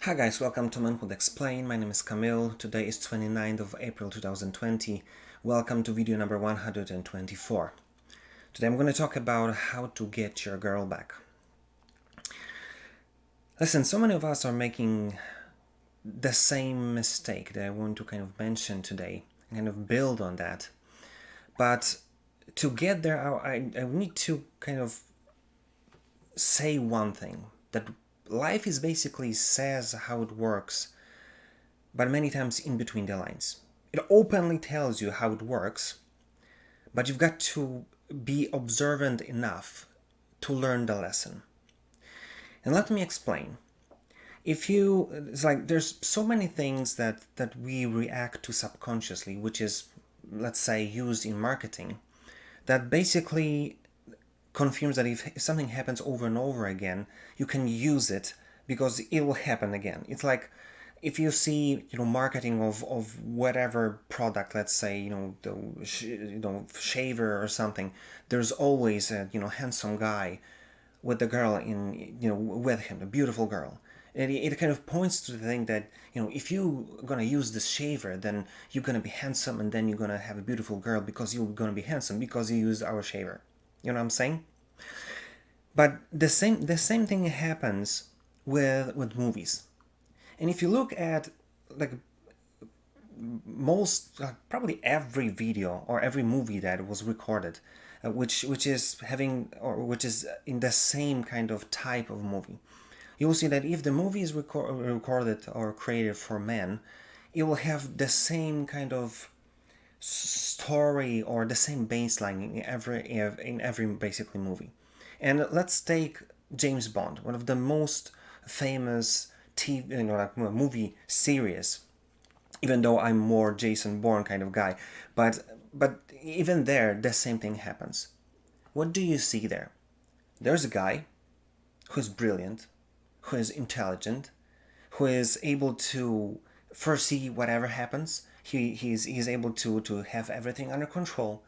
Hi guys, welcome to Manhood Explained. My name is Camille. Today is 29th of April 2020. Welcome to video number 124. Today I'm going to talk about how to get your girl back. Listen, so many of us are making the same mistake that I want to kind of mention today, and kind of build on that. But to get there, I need to kind of say one thing, that life is basically says how it works, but many times in between the lines. It openly tells you how it works, but you've got to be observant enough to learn the lesson. And let me explain. It's like there's so many things that we react to subconsciously, which is, let's say, used in marketing, that basically confirms that if something happens over and over again, you can use it because it will happen again. It's like if you see, marketing of whatever product, let's say, the shaver or something, there's always a, handsome guy with the girl with him, a beautiful girl. And it kind of points to the thing that, if you're gonna use this shaver, then you're gonna be handsome, and then you're gonna have a beautiful girl because you're gonna be handsome because you used our shaver. You know what I'm saying? But the same thing happens with movies. And if you look at, like, most, probably every video or every movie that was recorded, which is having, or which is in the same kind of type of movie, you will see that if the movie is recorded or created for men, it will have the same kind of story or the same baseline in every basically movie. And let's take James Bond, one of the most famous TV, like movie series. Even though I'm more Jason Bourne kind of guy, but even there, the same thing happens. What do you see there? There's a guy who's brilliant, who is intelligent, who is able to foresee whatever happens. He's able to have everything under control,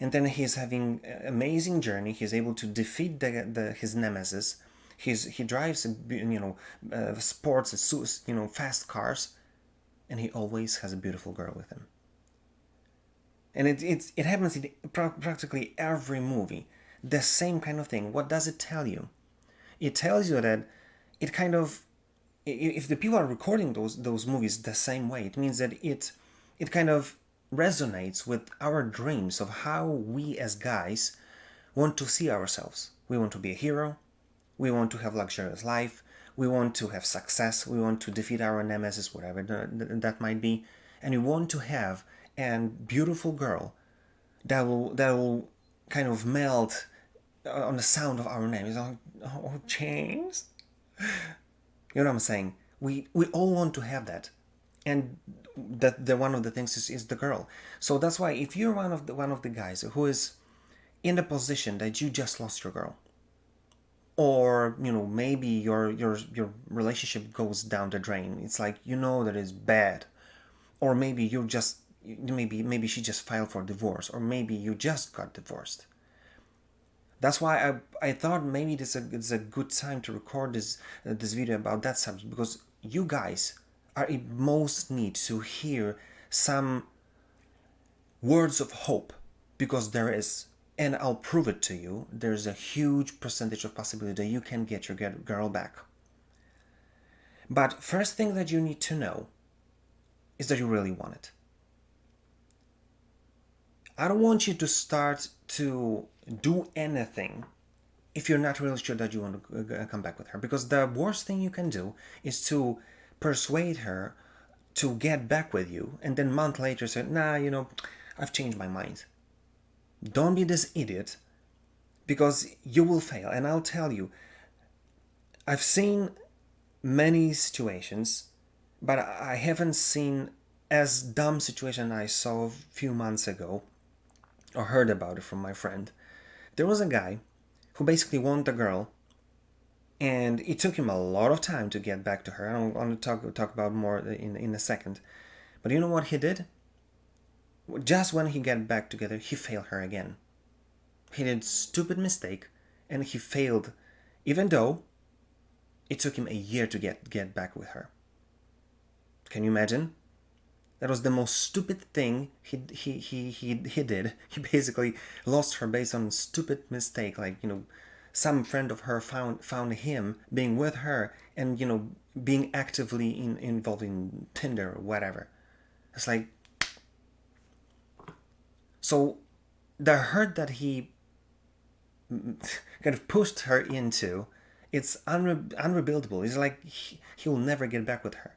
and then he's having an amazing journey. He's able to defeat his nemesis. He drives sports, fast cars, and he always has a beautiful girl with him. And it happens in practically every movie. The same kind of thing. What does it tell you? It tells you that it kind of, if the people are recording those movies the same way, it means that it kind of resonates with our dreams of how we as guys want to see ourselves. We want to be a hero. We want to have luxurious life. We want to have success. We want to defeat our nemesis, whatever that might be, and we want to have a beautiful girl that will kind of melt on the sound of our name. It's like, oh, James. You know what I'm saying? We all want to have that, and that the one of the things is the girl. So that's why if you're one of the guys who is in the position that you just lost your girl, or maybe your relationship goes down the drain, it's like that it's bad, or maybe maybe she just filed for divorce, or maybe you just got divorced. That's why I thought maybe it's a good time to record this video about that subject, because you guys are in most need to hear some words of hope, because there is, and I'll prove it to you, there's a huge percentage of possibility that you can get your girl back. But first thing that you need to know is that you really want it. I don't want you to start to do anything if you're not really sure that you want to come back with her, because the worst thing you can do is to persuade her to get back with you, and then a month later say, nah, I've changed my mind. Don't be this idiot, because you will fail. And I'll tell you, I've seen many situations, but I haven't seen as dumb situation I saw a few months ago, or heard about it from my friend. There was a guy who basically wanted a girl, and it took him a lot of time to get back to her. I'm going to talk about more in a second. But you know what he did? Just when he got back together, he failed her again. He did a stupid mistake, and he failed, even though It took him a year to get back with her. Can you imagine? That was the most stupid thing he did. He basically lost her based on stupid mistake. Like, some friend of her found him being with her and, being actively involved in Tinder or whatever. It's like, so the hurt that he kind of pushed her into, it's unrebuildable. It's like he'll never get back with her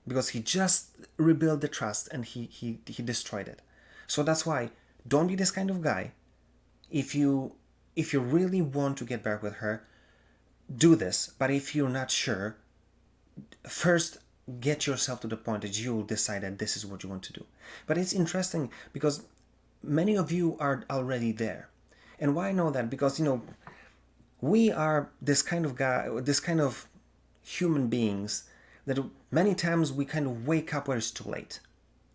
because he just rebuilt the trust and he destroyed it. So that's why, don't be this kind of guy. If you really want to get back with her, do this. But if you're not sure, first get yourself to the point that you'll decide that this is what you want to do. But it's interesting because many of you are already there. And why I know that? Because, we are this kind of guy, this kind of human beings that many times we kind of wake up where it's too late.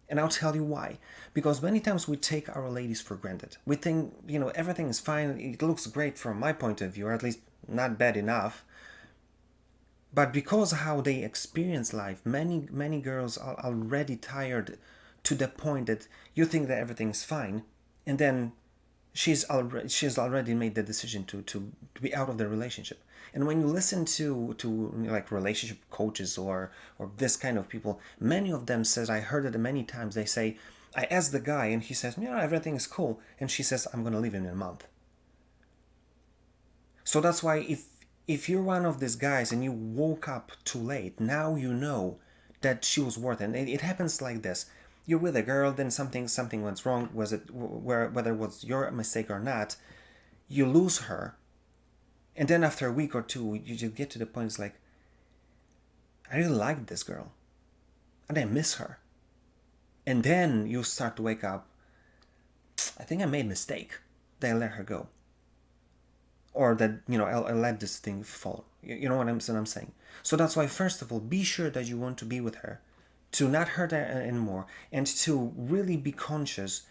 And I'll tell you why. Because many times we take our ladies for granted. We think, everything is fine. It looks great from my point of view, or at least not bad enough. But because how they experience life, many girls are already tired to the point that you think that everything's fine, and then she's already made the decision to be out of the relationship. And when you listen to like relationship coaches or this kind of people, many of them says, I heard it many times, they say, I asked the guy and he says, yeah, everything is cool, and she says, I'm gonna leave him in a month. So that's why if you're one of these guys and you woke up too late, now you know that she was worth it. And it happens like this. You're with a girl, then something went wrong, whether it was your mistake or not, you lose her, and then after a week or two, you just get to the point, it's like, I really like this girl, and I miss her. And then you start to wake up, I think I made a mistake, then I let her go. Or that, I let this thing fall. You know what I'm saying? So that's why, first of all, be sure that you want to be with her, to not hurt her anymore, and to really be conscious,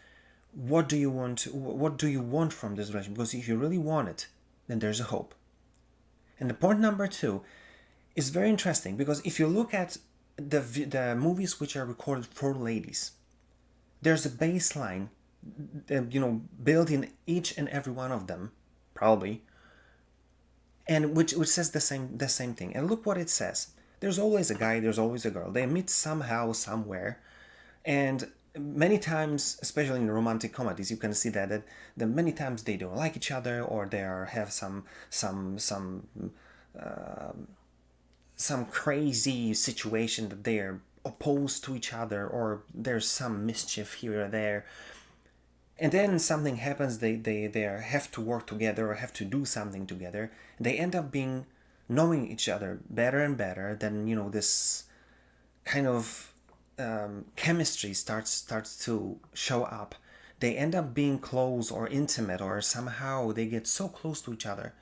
what do you want from this relationship? Because if you really want it, then there's a hope. And the point number 2 is very interesting, because if you look at the movies which are recorded for ladies, there's a baseline, built in each and every one of them, probably, and which says the same thing. And look what it says. There's always a guy, there's always a girl. They meet somehow, somewhere, and many times, especially in romantic comedies, you can see that many times they don't like each other, or they have some crazy situation that they're opposed to each other, or there's some mischief here or there. And then something happens, they have to work together or have to do something together. They end up knowing each other better and better. Then, this kind of chemistry starts to show up. They end up being close or intimate, or somehow they get so close to each other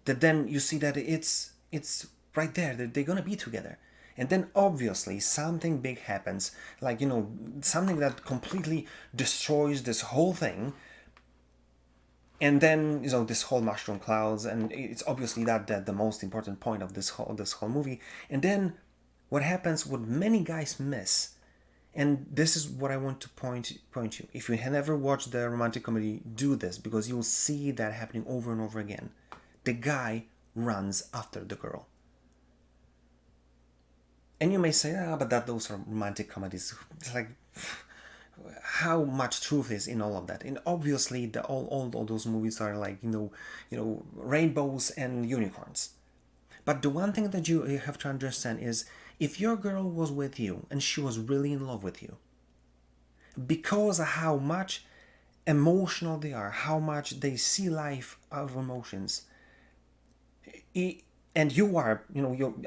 that then you see that it's right there, that they're gonna be together. And then obviously something big happens, like, something that completely destroys this whole thing. And then, this whole mushroom clouds, and it's obviously that the most important point of this whole movie. And then what happens, what many guys miss, and this is what I want to point you. If you have never watched the romantic comedy, do this, because you'll see that happening over and over again. The guy runs after the girl. And you may say, but those are romantic comedies. It's like, how much truth is in all of that? And obviously, all those movies are like, rainbows and unicorns. But the one thing that you have to understand is, if your girl was with you and she was really in love with you, because of how much emotional they are, how much they see life out of emotions, and you are,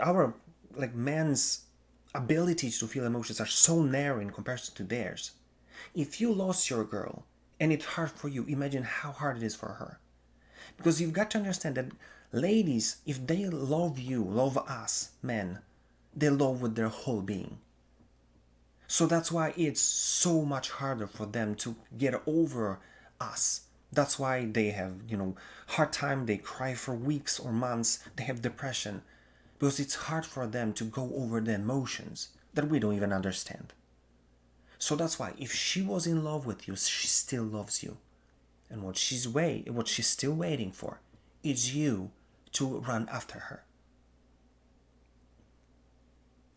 our like man's abilities to feel emotions are so narrow in comparison to theirs. If you lost your girl and it's hard for you, imagine how hard it is for her. Because you've got to understand that ladies, if they love you, love us, men, they love with their whole being. So that's why it's so much harder for them to get over us. That's why they have, hard time, they cry for weeks or months, they have depression. because it's hard for them to go over the emotions that we don't even understand. So that's why if she was in love with you, she still loves you. And what she's still waiting for is you to run after her.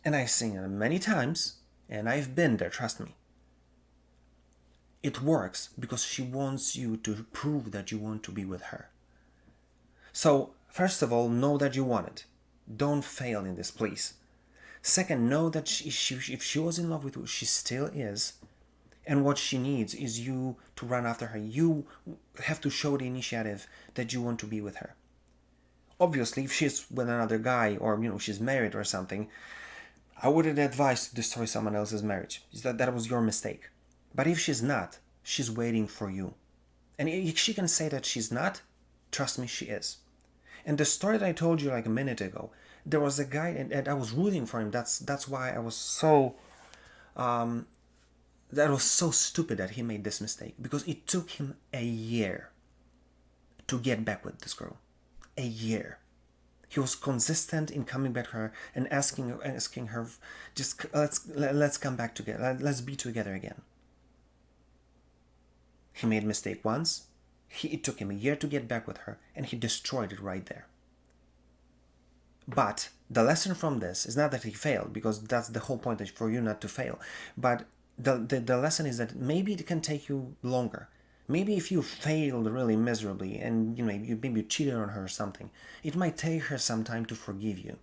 And I've seen it many times, and I've been there, trust me. It works because she wants you to prove that you want to be with her. So, first of all, know that you want it. Don't fail in this, please. Second, know that if she was in love with you, she still is. And what she needs is you to run after her. You have to show the initiative that you want to be with her. Obviously, if she's with another guy or she's married or something, I wouldn't advise to destroy someone else's marriage. That was your mistake. But if she's not, she's waiting for you. And if she can say that she's not, trust me, she is. And the story that I told you like a minute ago, there was a guy and I was rooting for him. That's why I was so that was so stupid that he made this mistake, because it took him a year to get back with this girl. A year. He was consistent in coming back to her and asking her, just let's come back together. Let's be together again. He made a mistake once. It took him a year to get back with her, and he destroyed it right there. But the lesson from this is not that he failed, because that's the whole point, for you not to fail. But the lesson is that maybe it can take you longer. Maybe if you failed really miserably and maybe you cheated on her or something, it might take her some time to forgive you.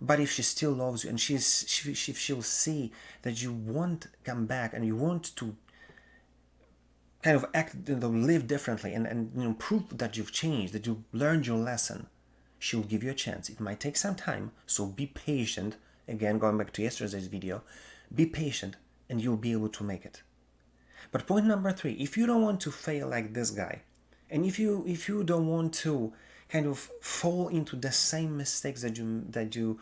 But if she still loves you and if she'll see that you want to come back and you want to kind of act, live differently and prove that you've changed, that you've learned your lesson, she'll give you a chance. It might take some time, so be patient. Again, going back to yesterday's video, be patient and you'll be able to make it. But point number 3, if you don't want to fail like this guy, and if you don't want to kind of fall into the same mistakes that you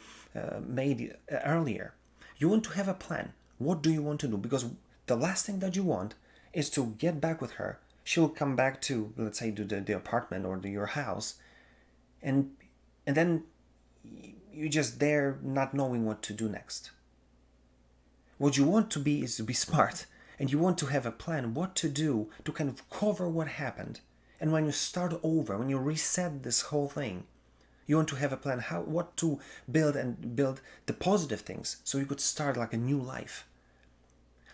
made earlier, you want to have a plan. What do you want to do? Because the last thing that you want is to get back with her. She'll come back to, let's say, to the apartment or to your house, and then you're just there not knowing what to do next. What you want to be is to be smart, and you want to have a plan what to do to kind of cover what happened. And when you start over, when you reset this whole thing, you want to have a plan what to build the positive things, so you could start like a new life.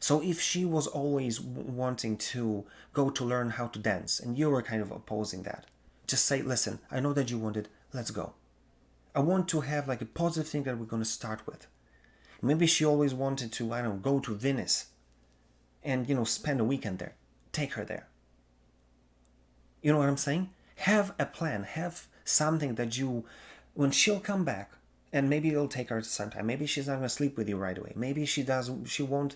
So if she was always wanting to go to learn how to dance and you were kind of opposing that, just say, listen, I know that you want it, let's go. I want to have like a positive thing that we're going to start with. Maybe she always wanted to, I don't know, go to Venice and, spend a weekend there. Take her there. You know what I'm saying? Have a plan. Have something that when she'll come back, and maybe you'll take her sometime. Maybe she's not going to sleep with you right away. Maybe she won't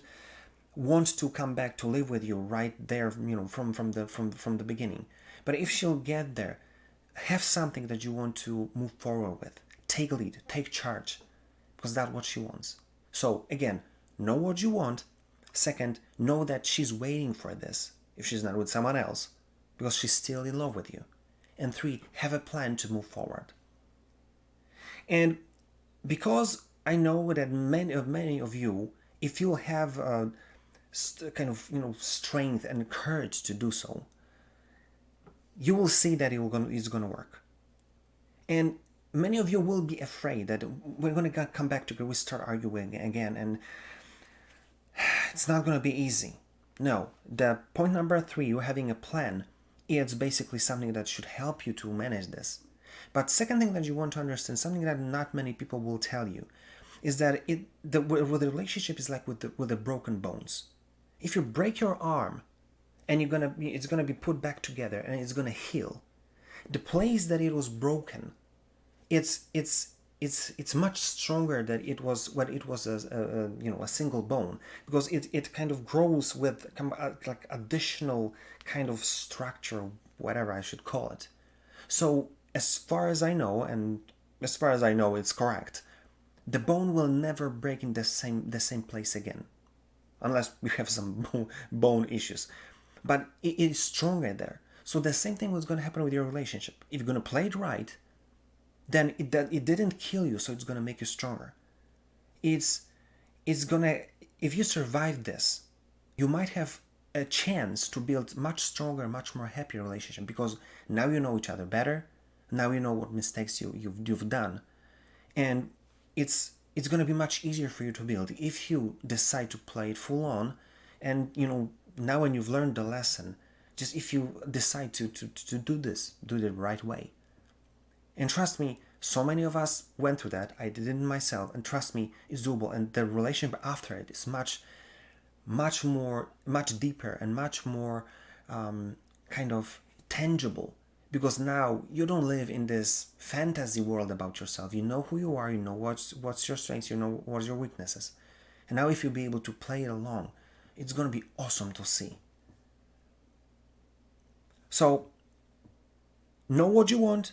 want to come back to live with you right there, from the beginning. But if she'll get there, have something that you want to move forward with. Take lead, take charge, because that's what she wants. So again, know what you want. Second, know that she's waiting for this if she's not with someone else, because she's still in love with you. And 3, have a plan to move forward. And because I know that many of you, if you have kind of strength and courage to do so, you will see that it's going to work. And many of you will be afraid that we're going to come back together, we start arguing again, and it's not going to be easy. No, the point number 3, you're having a plan. It's basically something that should help you to manage this. But second thing that you want to understand, something that not many people will tell you, is that the relationship is like with the broken bones. If you break your arm, and it's gonna be put back together, and it's gonna heal, the place that it was broken, it's much stronger than it was when it was a single bone, because it kind of grows with like additional kind of structure, whatever I should call it. So as far as I know, it's correct, the bone will never break in the same place again, unless we have some bone issues. But it is stronger there. So the same thing was going to happen with your relationship. If you're going to play it right, then it didn't kill you, so it's gonna make you stronger. It's it's gonna if you survive this, you might have a chance to build much stronger, much more happier relationship because now you know each other better. Now you know what mistakes you've done, and it's gonna be much easier for you to build if you decide to play it full on, and now when you've learned the lesson, just if you decide to do the right way. And trust me, so many of us went through that. I did it myself, and trust me, it's doable. And the relationship after it is much deeper and much more kind of tangible because now you don't live in this fantasy world about yourself. You know who you are. You know what's your strengths. You know what's your weaknesses. And now, if you be able to play it along, it's gonna be awesome to see. So know what you want,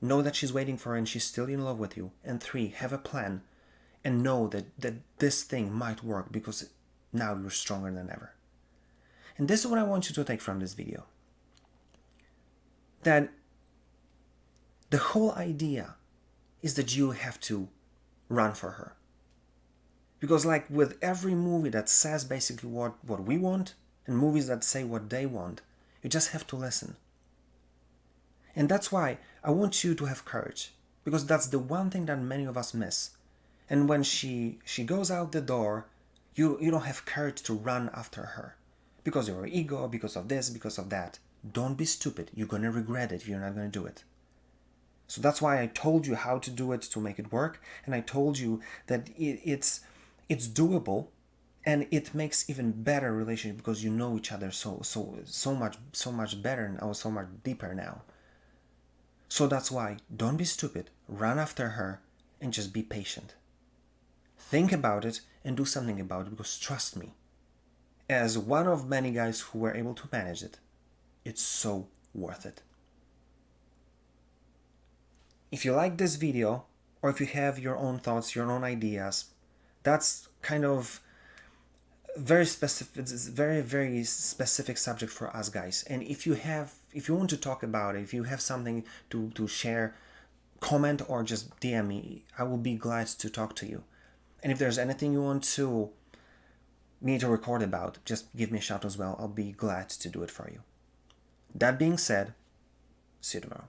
know that she's waiting for you and she's still in love with you. And 3, have a plan and know that this thing might work because now you're stronger than ever. And this is what I want you to take from this video. That the whole idea is that you have to run for her. Because like with every movie that says basically what we want and movies that say what they want, you just have to listen. And that's why I want you to have courage, because that's the one thing that many of us miss. And when she goes out the door, you don't have courage to run after her because of your ego, because of this, because of that. Don't be stupid. You're going to regret it if you're not going to do it. So that's why I told you how to do it to make it work, and I told you that it's doable, and it makes even better relationship because you know each other so much better and so much deeper now. So that's why don't be stupid, run after her, and just be patient. Think about it and do something about it because trust me, as one of many guys who were able to manage it, it's so worth it. If you like this video, or if you have your own thoughts, your own ideas, that's kind of very specific. It's a very specific subject for us guys. And if you want to talk about it, if you have something to share, comment or just DM me. I will be glad to talk to you. And if there's anything you want me to record about, just give me a shout as well. I'll be glad to do it for you. That being said, see you tomorrow.